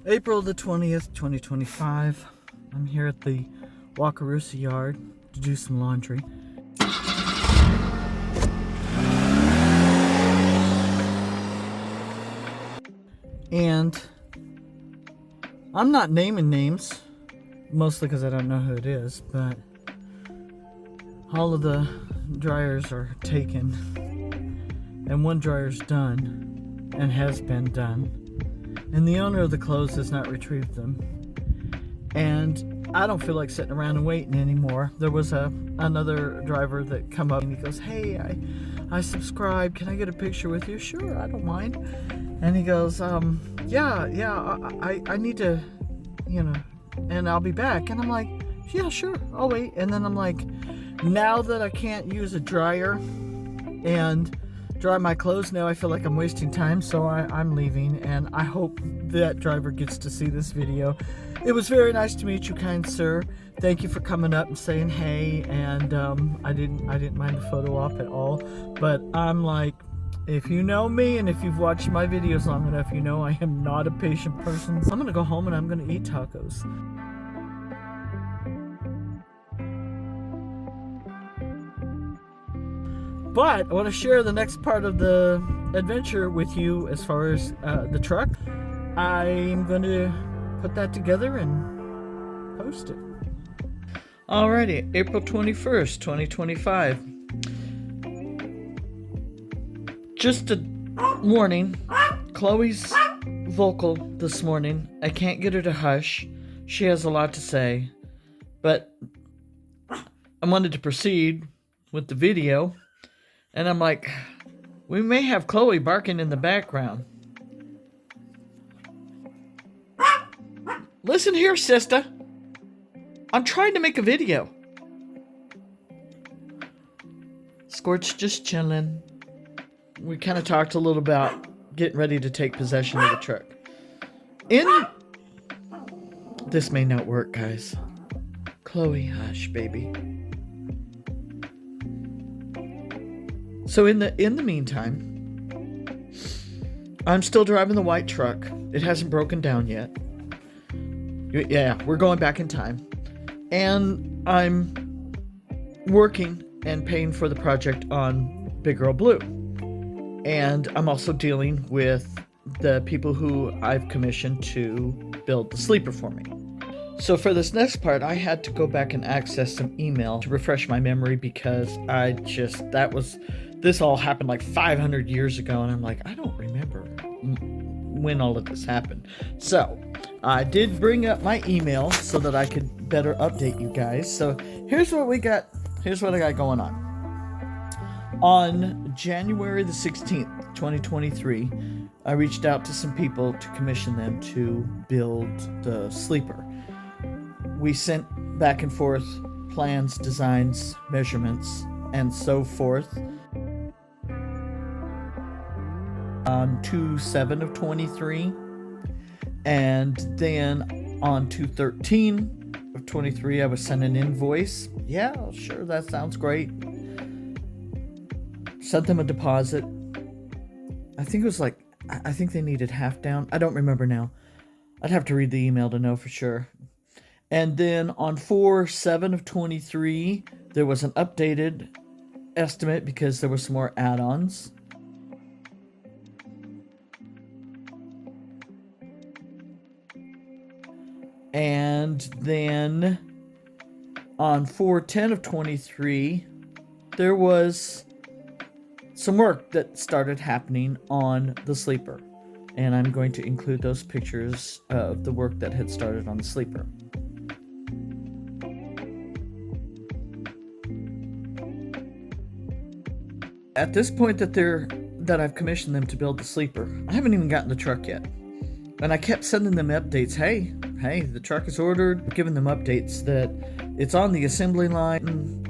April the 20th, 2025. I'm here at the Wakarusa yard to do some laundry. And I'm not naming names, mostly because I don't know who it is, but all of the dryers are taken, and one dryer's done and has been done, and the owner of the clothes has not retrieved them. And I don't feel like sitting around and waiting anymore. There was another driver that come up and he goes, "Hey, I subscribed. Can I get a picture with you?" "Sure, I don't mind." And he goes, yeah, I need to, and I'll be back. And I'm like, "Yeah, sure, I'll wait." And then I'm like, now that I can't use a dryer and dry my clothes, now I feel like I'm wasting time, so I'm leaving. And I hope that driver gets to see this video. It was very nice to meet you, kind sir. Thank you for coming up and saying hey. And I didn't mind the photo op at all. But I'm like, if you know me and if you've watched my videos long enough, you know I am not a patient person. So I'm gonna go home and I'm gonna eat tacos. But I want to share the next part of the adventure with you as far as the truck. I'm going to put that together and post it. Alrighty, April 21st, 2025. Just a warning, Chloe's vocal this morning. I can't get her to hush. She has a lot to say, but I wanted to proceed with the video. And I'm like, we may have Chloe barking in the background. Listen here, sister. I'm trying to make a video. Scorch just chilling. We kind of talked a little about getting ready to take possession of the truck. This may not work, guys. Chloe, hush, baby. So in the meantime, I'm still driving the white truck. It hasn't broken down yet. Yeah, we're going back in time. And I'm working and paying for the project on Big Girl Blue. And I'm also dealing with the people who I've commissioned to build the sleeper for me. So for this next part, I had to go back and access some email to refresh my memory because this all happened like 500 years ago, and I'm like, I don't remember when all of this happened. So I did bring up my email so that I could better update you guys. So here's what we got. Here's what I got going on. On January the 16th, 2023, I reached out to some people to commission them to build the sleeper. We sent back and forth plans, designs, measurements, and so forth. On 2/7 of 23, and then on 2/13 of 23, I was sent an invoice. Yeah, sure, that sounds great. Sent them a deposit. I think they needed half down. I don't remember now. I'd have to read the email to know for sure. And then on 4/7 of 23, there was an updated estimate because there were some more add-ons. And then on 4/10 of 23, there was some work that started happening on the sleeper. And I'm going to include those pictures of the work that had started on the sleeper. At this point that I've commissioned them to build the sleeper, I haven't even gotten the truck yet. And I kept sending them updates. Hey, the truck is ordered. Giving them updates that it's on the assembly line.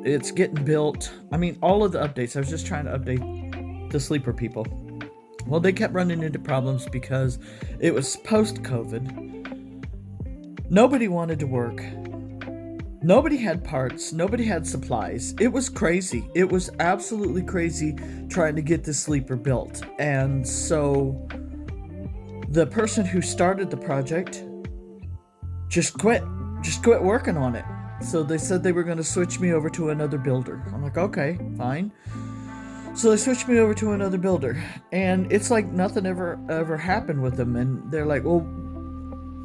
It's getting built. I mean, all of the updates. I was just trying to update the sleeper people. Well, they kept running into problems because it was post-COVID. Nobody wanted to work. Nobody had parts. Nobody had supplies. It was crazy. It was absolutely crazy trying to get this sleeper built. And so the person who started the project just quit working on it. So they said they were going to switch me over to another builder. I'm like, okay, fine. So they switched me over to another builder, and it's like nothing ever happened with them. And they're like, well,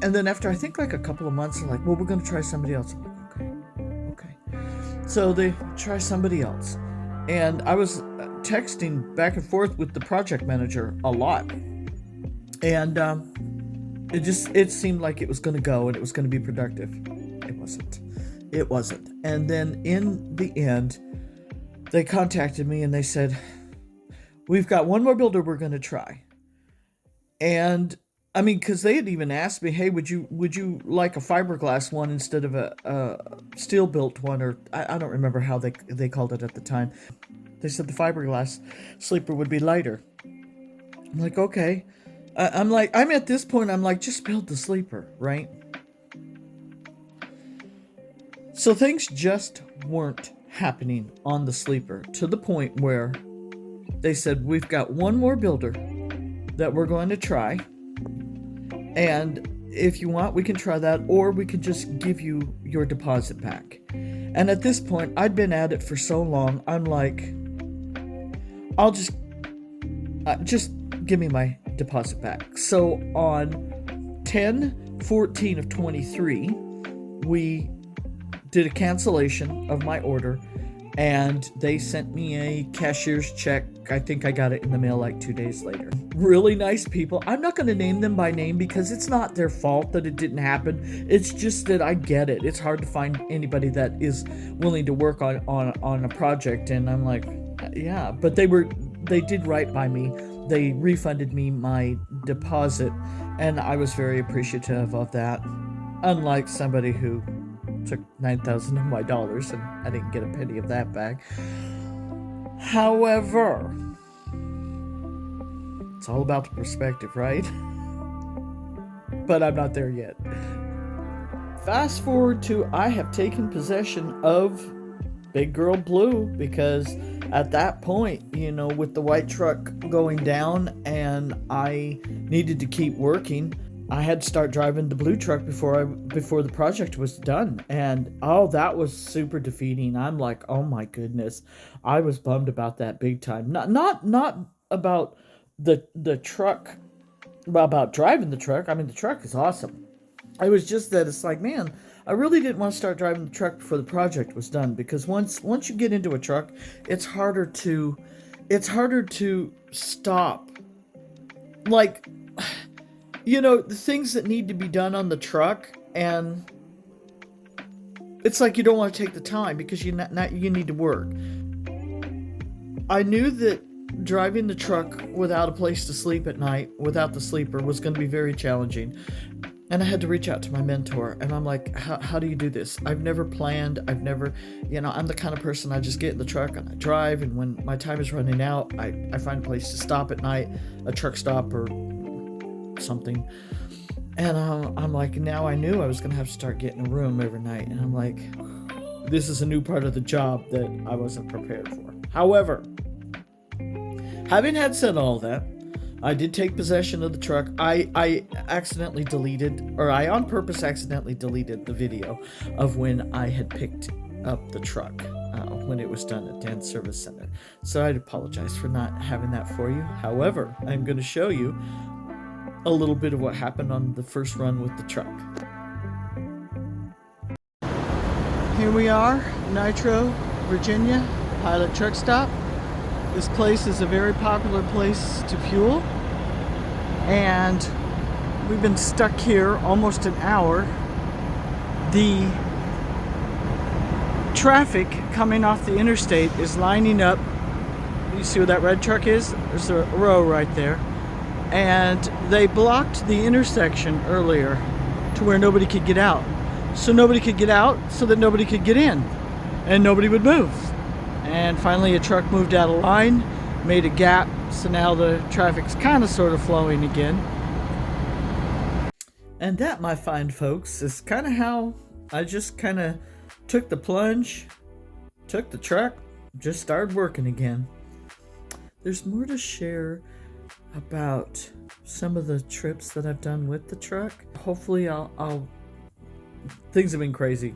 and then after I think like a couple of months, they're like, well, we're going to try somebody else. I'm like, okay. So they try somebody else, and I was texting back and forth with the project manager a lot, and it seemed like it was going to go and it was going to be productive. It wasn't. And then in the end, they contacted me and they said, we've got one more builder we're going to try. And I mean, because they had even asked me, hey, would you like a fiberglass one instead of a steel built one? Or I don't remember how they called it at the time. They said the fiberglass sleeper would be lighter. I'm like, okay. I'm at this point, I'm like, just build the sleeper, right? So things just weren't happening on the sleeper, to the point where they said, we've got one more builder that we're going to try, and if you want, we can try that, or we could just give you your deposit back. And at this point, I'd been at it for so long, I'm like, I'll just give me my deposit back. So on 10/14 of 23, we did a cancellation of my order, and they sent me a cashier's check. I think I got it in the mail like 2 days later. Really nice people. I'm not going to name them by name because it's not their fault that it didn't happen. It's just that I get it. It's hard to find anybody that is willing to work on a project, and I'm like, yeah. But they did right by me. They refunded me my deposit, and I was very appreciative of that. Unlike somebody who took $9,000 of my dollars, and I didn't get a penny of that back. However, it's all about the perspective, right? But I'm not there yet. Fast forward to I have taken possession of Big Girl Blue, because at that point, with the white truck going down and I needed to keep working, I had to start driving the blue truck before the project was done. And that was super defeating. I'm like, oh my goodness. I was bummed about that big time. Not about the truck, about driving the truck. I mean, the truck is awesome. It was just that it's like, man, I really didn't want to start driving the truck before the project was done, because once you get into a truck, it's harder to stop. Like, the things that need to be done on the truck, and it's like you don't want to take the time because you need to work. I knew that driving the truck without a place to sleep at night, without the sleeper, was going to be very challenging. And I had to reach out to my mentor, and I'm like, how do you do this? I've never planned. I'm the kind of person, I just get in the truck and I drive, and when my time is running out, I find a place to stop at night, a truck stop or something. And I'm like, now I knew I was going to have to start getting a room every night. And I'm like, this is a new part of the job that I wasn't prepared for. However, having had said all that, I did take possession of the truck. I on purpose accidentally deleted the video of when I had picked up the truck when it was done at Dan's Service Center. So I'd apologize for not having that for you. However, I'm going to show you a little bit of what happened on the first run with the truck. Here we are, Nitro, Virginia, Pilot Truck Stop. This place is a very popular place to fuel, and we've been stuck here almost an hour. The traffic coming off the interstate is lining up. You see where that red truck is? There's a row right there. And they blocked the intersection earlier to where nobody could get out. So nobody could get out, so that nobody could get in. And nobody would move. And finally a truck moved out of line, made a gap, so now the traffic's kind of sort of flowing again. And that, my fine folks, is kind of how I just kind of took the plunge, took the truck, just started working again. There's more to share about some of the trips that I've done with the truck. Hopefully I'll things have been crazy.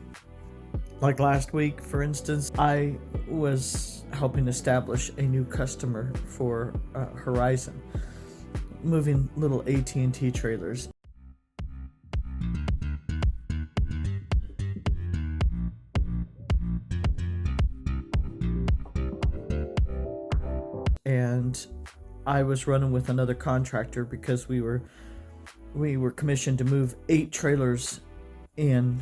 Like last week, for instance, I was helping establish a new customer for Horizon, moving little AT&T trailers. And I was running with another contractor because we were commissioned to move 8 trailers in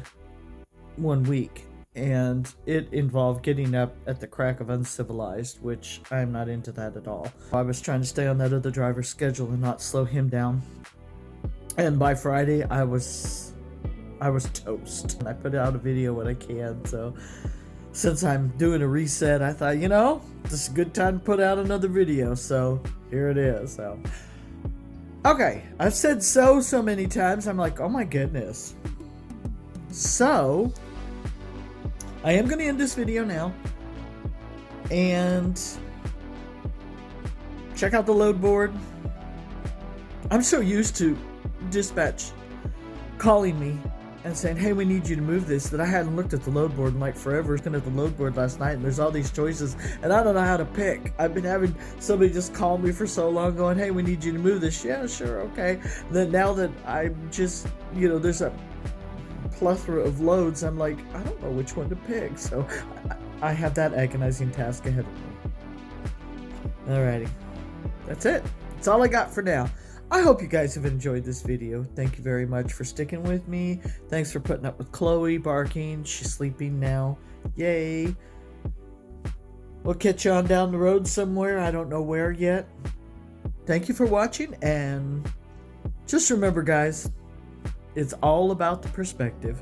1 week, and it involved getting up at the crack of uncivilized, which I'm not into that at all. I was trying to stay on that other driver's schedule and not slow him down. And by Friday, I was toast. I put out a video when I can, so since I'm doing a reset, I thought, this is a good time to put out another video, so here it is. So, okay, I've said so many times, I'm like, oh my goodness. So, I am going to end this video now, and check out the load board. I'm so used to dispatch calling me and saying, hey, we need you to move this, that I hadn't looked at the load board in like forever. I was looking at the load board last night, and there's all these choices, and I don't know how to pick. I've been having somebody just call me for so long going, hey, we need you to move this. Yeah, sure, okay. And then now that I'm just, there's a plethora of loads, I'm like, I don't know which one to pick. So I have that agonizing task ahead of me. Alrighty. That's it. That's all I got for now. I hope you guys have enjoyed this video. Thank you very much for sticking with me. Thanks for putting up with Chloe barking. She's sleeping now. Yay. We'll catch you on down the road somewhere. I don't know where yet. Thank you for watching, and just remember, guys, it's all about the perspective.